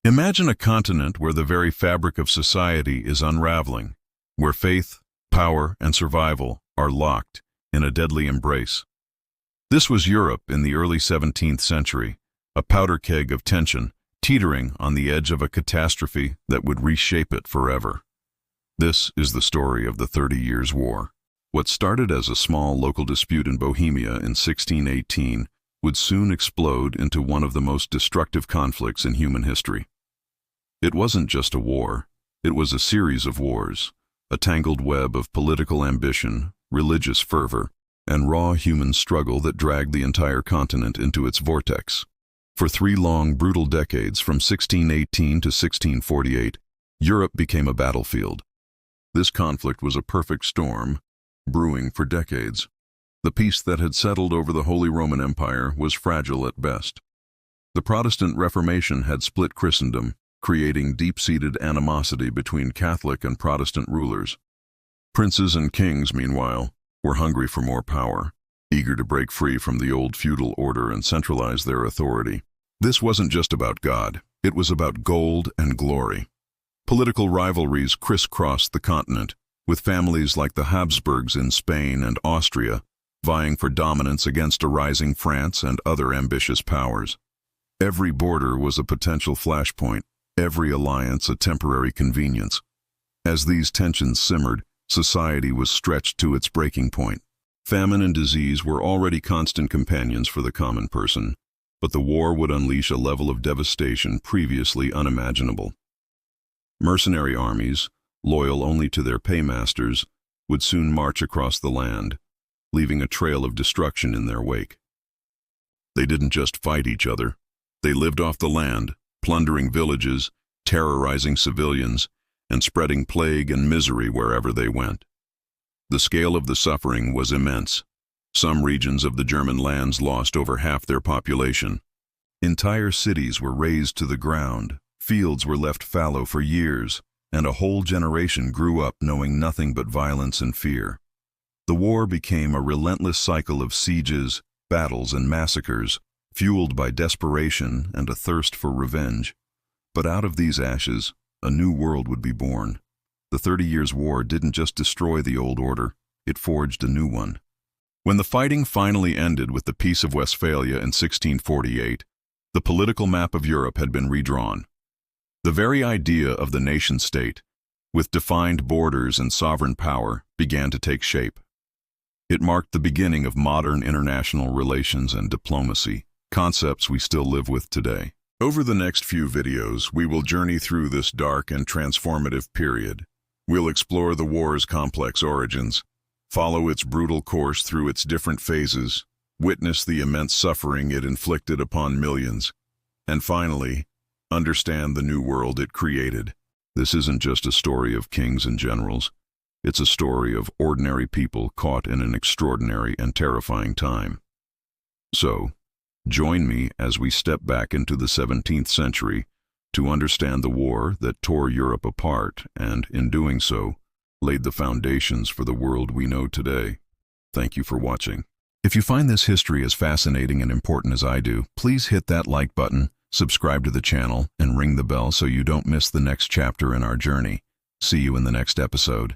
Imagine a continent where the very fabric of society is unraveling, where faith, power, and survival are locked in a deadly embrace. This was Europe in the early 17th century, a powder keg of tension, teetering on the edge of a catastrophe that would reshape it forever. This is the story of the 30 Years' War. What started as a small local dispute in Bohemia in 1618 would soon explode into one of the most destructive conflicts in human history. It wasn't just a war, it was a series of wars, a tangled web of political ambition, religious fervor, and raw human struggle that dragged the entire continent into its vortex. For 3 long, brutal decades, from 1618 to 1648, Europe became a battlefield. This conflict was a perfect storm, brewing for decades. The peace that had settled over the Holy Roman Empire was fragile at best. The Protestant Reformation had split Christendom, creating deep-seated animosity between Catholic and Protestant rulers. Princes and kings, meanwhile, were hungry for more power, eager to break free from the old feudal order and centralize their authority. This wasn't just about God, it was about gold and glory. Political rivalries crisscrossed the continent, with families like the Habsburgs in Spain and Austria vying for dominance against a rising France and other ambitious powers. Every border was a potential flashpoint, every alliance a temporary convenience. As these tensions simmered, society was stretched to its breaking point. Famine and disease were already constant companions for the common person, but the war would unleash a level of devastation previously unimaginable. Mercenary armies, loyal only to their paymasters, would soon march across the land, leaving a trail of destruction in their wake. They didn't just fight each other. They lived off the land, plundering villages, terrorizing civilians, and spreading plague and misery wherever they went. The scale of the suffering was immense. Some regions of the German lands lost over half their population. Entire cities were razed to the ground, fields were left fallow for years, and a whole generation grew up knowing nothing but violence and fear. The war became a relentless cycle of sieges, battles, and massacres, fueled by desperation and a thirst for revenge. But out of these ashes, a new world would be born. The 30 Years' War didn't just destroy the old order, it forged a new one. When the fighting finally ended with the Peace of Westphalia in 1648, the political map of Europe had been redrawn. The very idea of the nation-state, with defined borders and sovereign power, began to take shape. It marked the beginning of modern international relations and diplomacy, concepts we still live with today. Over the next few videos, we will journey through this dark and transformative period. We'll explore the war's complex origins, follow its brutal course through its different phases, witness the immense suffering it inflicted upon millions, and finally, understand the new world it created. This isn't just a story of kings and generals. It's a story of ordinary people caught in an extraordinary and terrifying time. So, join me as we step back into the 17th century to understand the war that tore Europe apart and, in doing so, laid the foundations for the world we know today. Thank you for watching. If you find this history as fascinating and important as I do, please hit that like button, subscribe to the channel, and ring the bell so you don't miss the next chapter in our journey. See you in the next episode.